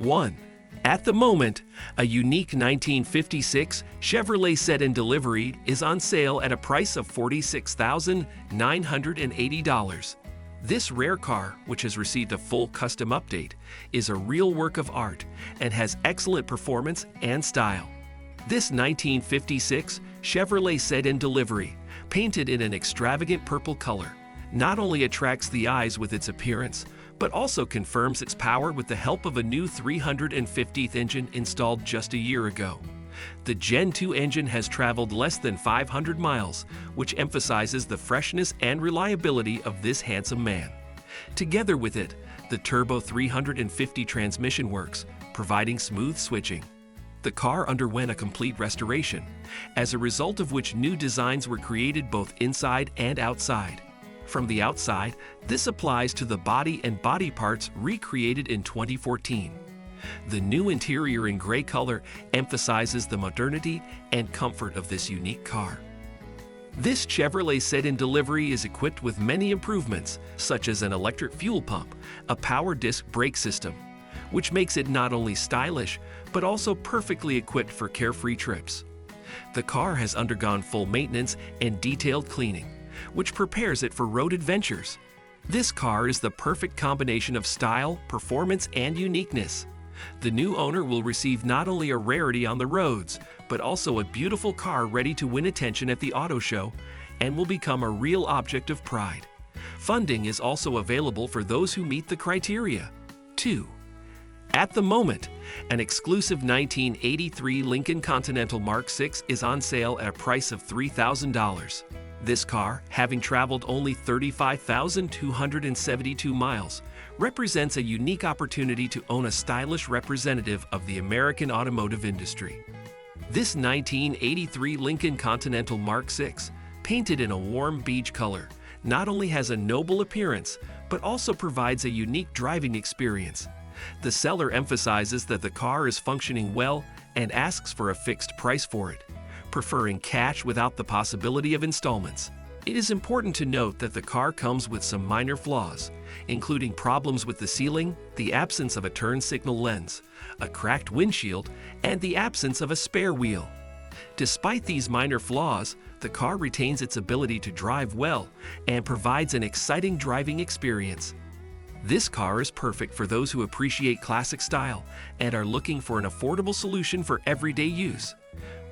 1. At the moment, a unique 1956 Chevrolet Sedan delivery is on sale at a price of $46,980. This rare car, which has received a full custom update, is a real work of art and has excellent performance and style. This 1956 Chevrolet Sedan delivery, painted in an extravagant purple color, not only attracts the eyes with its appearance, but also confirms its power with the help of a new 350th engine installed just a year ago. The Gen 2 engine has traveled less than 500 miles, which emphasizes the freshness and reliability of this handsome man. Together with it, the Turbo 350 transmission works, providing smooth switching. The car underwent a complete restoration, as a result of which new designs were created both inside and outside. From the outside, this applies to the body and body parts recreated in 2014. The new interior in gray color emphasizes the modernity and comfort of this unique car. This Chevrolet Sedan delivery is equipped with many improvements, such as an electric fuel pump, a power disc brake system, which makes it not only stylish, but also perfectly equipped for carefree trips. The car has undergone full maintenance and detailed cleaning, which prepares it for road adventures. This car is the perfect combination of style, performance, and uniqueness. The new owner will receive not only a rarity on the roads, but also a beautiful car ready to win attention at the auto show and will become a real object of pride. Funding is also available for those who meet the criteria. 2. At the moment, an exclusive 1983 Lincoln Continental Mark VI is on sale at a price of $3,000. This car, having traveled only 35,272 miles, represents a unique opportunity to own a stylish representative of the American automotive industry. This 1983 Lincoln Continental Mark VI, painted in a warm beige color, not only has a noble appearance, but also provides a unique driving experience. The seller emphasizes that the car is functioning well and asks for a fixed price for it, preferring cash without the possibility of installments. It is important to note that the car comes with some minor flaws, including problems with the ceiling, the absence of a turn signal lens, a cracked windshield, and the absence of a spare wheel. Despite these minor flaws, the car retains its ability to drive well and provides an exciting driving experience. This car is perfect for those who appreciate classic style and are looking for an affordable solution for everyday use.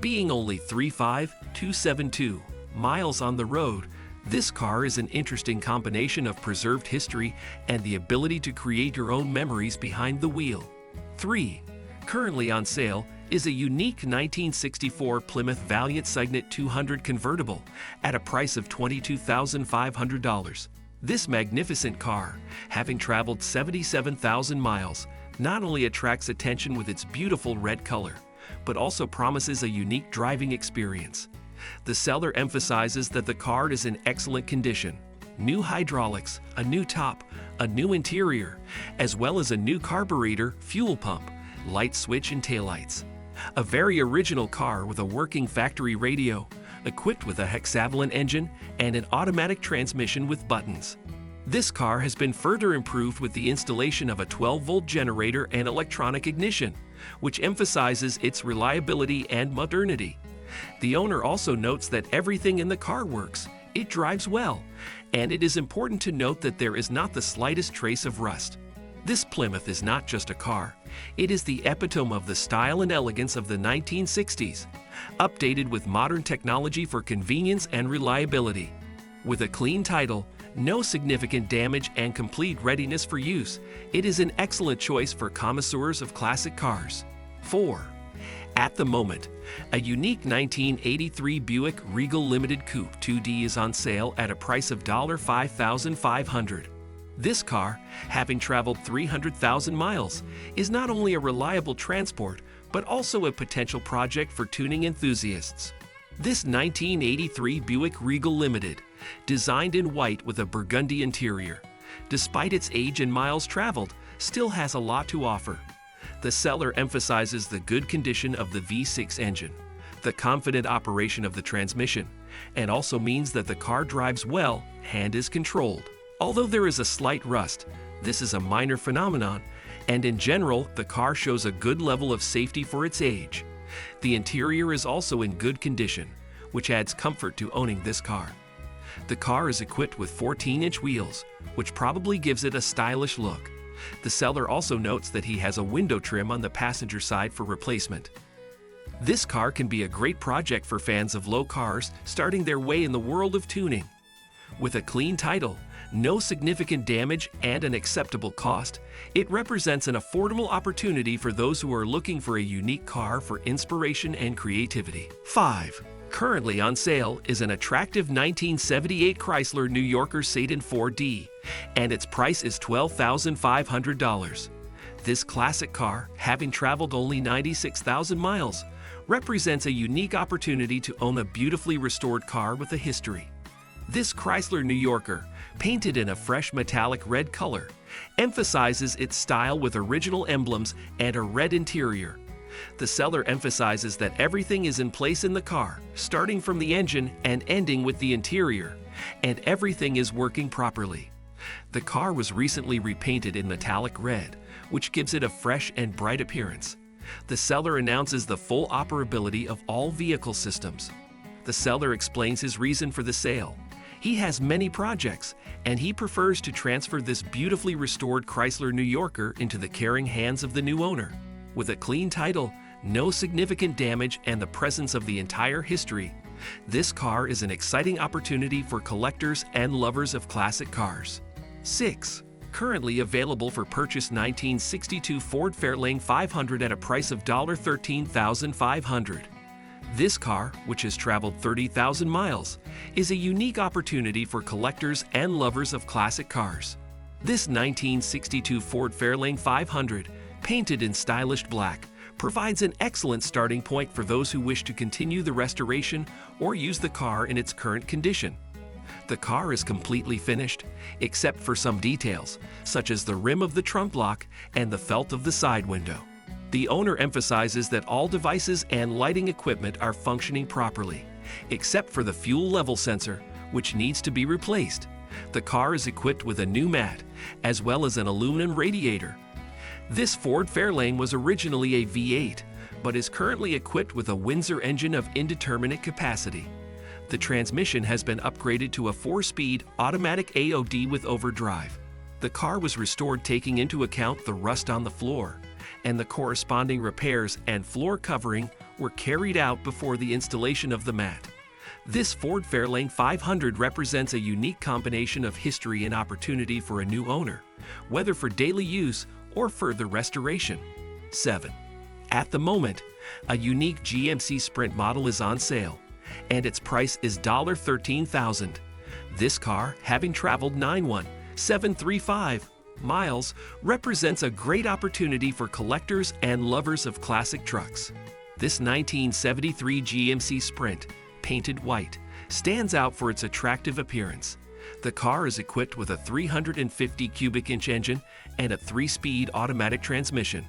Being only 35,272 miles on the road, this car is an interesting combination of preserved history and the ability to create your own memories behind the wheel. 3. Currently on sale is a unique 1964 Plymouth Valiant Signet 200 convertible at a price of $22,500. This magnificent car, having traveled 77,000 miles, not only attracts attention with its beautiful red color, but also promises a unique driving experience. The seller emphasizes that the car is in excellent condition. New hydraulics, a new top, a new interior, as well as a new carburetor, fuel pump, light switch and taillights. A very original car with a working factory radio, equipped with a hexavalent engine and an automatic transmission with buttons. This car has been further improved with the installation of a 12-volt generator and electronic ignition, which emphasizes its reliability and modernity. The owner also notes that everything in the car works, it drives well, and it is important to note that there is not the slightest trace of rust. This Plymouth is not just a car, it is the epitome of the style and elegance of the 1960s, updated with modern technology for convenience and reliability. With a clean title, no significant damage, and complete readiness for use, it is an excellent choice for connoisseurs of classic cars. 4. At the moment, a unique 1983 Buick Regal Limited Coupe 2D is on sale at a price of $5,500. This car, having traveled 300,000 miles, is not only a reliable transport, but also a potential project for tuning enthusiasts. This 1983 Buick Regal Limited, designed in white with a burgundy interior, despite its age and miles traveled, still has a lot to offer. The seller emphasizes the good condition of the V6 engine, the confident operation of the transmission, and also means that the car drives well and is controlled. Although there is a slight rust, this is a minor phenomenon and in general, the car shows a good level of safety for its age. The interior is also in good condition, which adds comfort to owning this car. The car is equipped with 14-inch wheels, which probably gives it a stylish look. The seller also notes that he has a window trim on the passenger side for replacement. This car can be a great project for fans of low cars starting their way in the world of tuning. With a clean title, no significant damage, and an acceptable cost, it represents an affordable opportunity for those who are looking for a unique car for inspiration and creativity. 5. Currently on sale is an attractive 1978 Chrysler New Yorker Sedan 4D, and its price is $12,500. This classic car, having traveled only 96,000 miles, represents a unique opportunity to own a beautifully restored car with a history. This Chrysler New Yorker, painted in a fresh metallic red color, emphasizes its style with original emblems and a red interior. The seller emphasizes that everything is in place in the car, starting from the engine and ending with the interior, and everything is working properly. The car was recently repainted in metallic red, which gives it a fresh and bright appearance. The seller announces the full operability of all vehicle systems. The seller explains his reason for the sale. He has many projects, and he prefers to transfer this beautifully restored Chrysler New Yorker into the caring hands of the new owner. With a clean title, no significant damage, and the presence of the entire history, this car is an exciting opportunity for collectors and lovers of classic cars. 6. Currently available for purchase 1962 Ford Fairlane 500 at a price of $13,500. This car, which has traveled 30,000 miles, is a unique opportunity for collectors and lovers of classic cars. This 1962 Ford Fairlane 500, painted in stylish black, provides an excellent starting point for those who wish to continue the restoration or use the car in its current condition. The car is completely finished, except for some details, such as the rim of the trunk lock and the felt of the side window. The owner emphasizes that all devices and lighting equipment are functioning properly, except for the fuel level sensor, which needs to be replaced. The car is equipped with a new mat, as well as an aluminum radiator. This Ford Fairlane was originally a V8, but is currently equipped with a Windsor engine of indeterminate capacity. The transmission has been upgraded to a 4-speed automatic AOD with overdrive. The car was restored taking into account the rust on the floor, and the corresponding repairs and floor covering were carried out before the installation of the mat. This Ford Fairlane 500 represents a unique combination of history and opportunity for a new owner, whether for daily use or further restoration. 7. At the moment, a unique GMC Sprint model is on sale, and its price is $13,000. This car, having traveled 91,735 miles, represents a great opportunity for collectors and lovers of classic trucks. This 1973 GMC Sprint, painted white, stands out for its attractive appearance. The car is equipped with a 350 cubic inch engine and a 3-speed automatic transmission.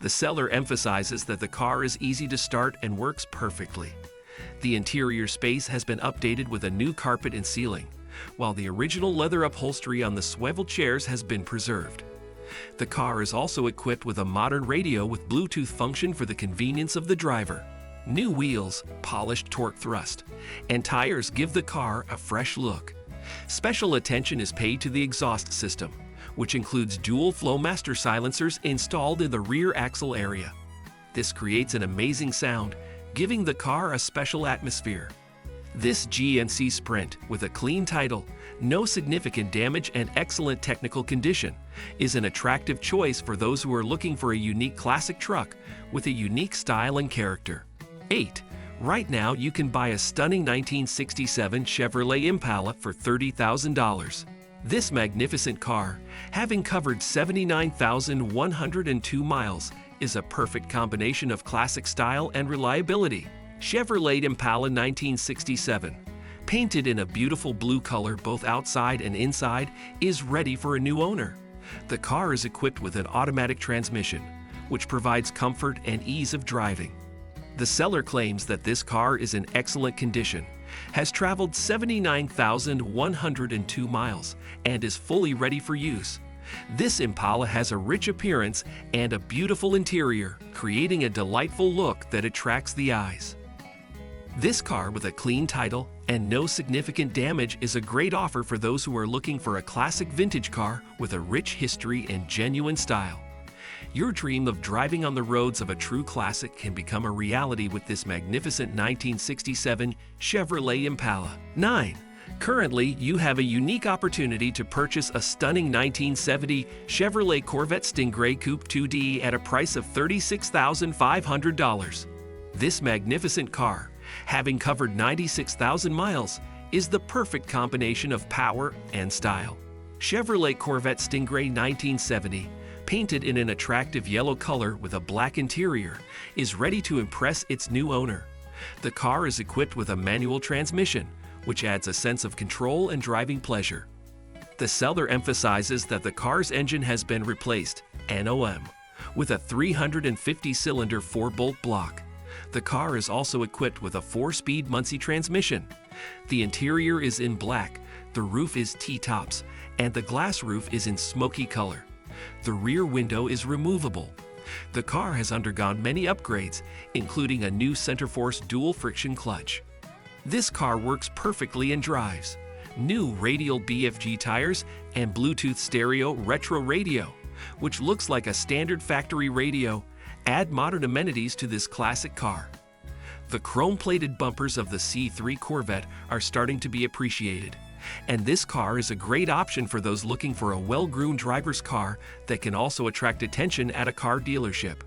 The seller emphasizes that the car is easy to start and works perfectly. The interior space has been updated with a new carpet and ceiling, while the original leather upholstery on the swivel chairs has been preserved. The car is also equipped with a modern radio with Bluetooth function for the convenience of the driver. New wheels, polished torque thrust, and tires give the car a fresh look. Special attention is paid to the exhaust system, which includes dual flow master silencers installed in the rear axle area. This creates an amazing sound, giving the car a special atmosphere. This GMC Sprint, with a clean title, no significant damage, and excellent technical condition, is an attractive choice for those who are looking for a unique classic truck with a unique style and character. 8. Right now you can buy a stunning 1967 Chevrolet Impala for $30,000. This magnificent car, having covered 79,102 miles, is a perfect combination of classic style and reliability. Chevrolet Impala 1967, painted in a beautiful blue color both outside and inside, is ready for a new owner. The car is equipped with an automatic transmission, which provides comfort and ease of driving. The seller claims that this car is in excellent condition, has traveled 79,102 miles, and is fully ready for use. This Impala has a rich appearance and a beautiful interior, creating a delightful look that attracts the eyes. This car with a clean title and no significant damage is a great offer for those who are looking for a classic vintage car with a rich history and genuine style. Your dream of driving on the roads of a true classic can become a reality with this magnificent 1967 Chevrolet Impala. 9. Currently, you have a unique opportunity to purchase a stunning 1970 Chevrolet Corvette Stingray Coupe 2D at a price of $36,500. This magnificent car, having covered 96,000 miles, is the perfect combination of power and style. Chevrolet Corvette Stingray 1970, painted in an attractive yellow color with a black interior, is ready to impress its new owner. The car is equipped with a manual transmission, which adds a sense of control and driving pleasure. The seller emphasizes that the car's engine has been replaced, NOM, with a 350-cylinder 4-bolt block. The car is also equipped with a 4-speed Monte transmission. The interior is in black, the roof is T-tops, and the glass roof is in smoky color. The rear window is removable. The car has undergone many upgrades, including a new center force dual friction clutch. This car works perfectly and drives. New radial BFG tires and Bluetooth stereo retro radio, which looks like a standard factory radio, add modern amenities to this classic car. The chrome-plated bumpers of the C3 Corvette are starting to be appreciated, and this car is a great option for those looking for a well-groomed driver's car that can also attract attention at a car dealership.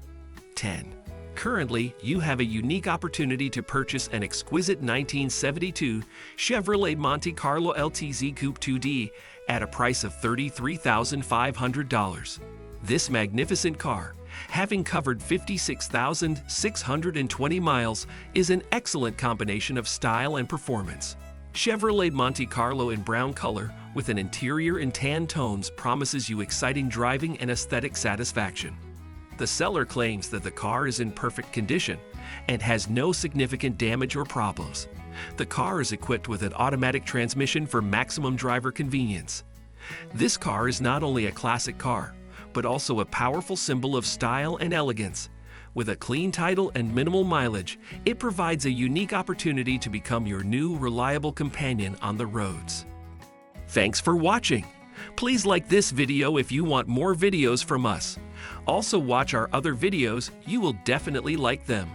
10. Currently, you have a unique opportunity to purchase an exquisite 1972 Chevrolet Monte Carlo LTZ Coupe 2D at a price of $33,500. This magnificent car, having covered 56,620 miles, is an excellent combination of style and performance. Chevrolet Monte Carlo in brown color with an interior in tan tones promises you exciting driving and aesthetic satisfaction. The seller claims that the car is in perfect condition and has no significant damage or problems. The car is equipped with an automatic transmission for maximum driver convenience. This car is not only a classic car, but also a powerful symbol of style and elegance. With a clean title and minimal mileage, it provides a unique opportunity to become your new reliable companion on the roads. Thanks for watching. Please like this video if you want more videos from us. Also watch our other videos, you will definitely like them.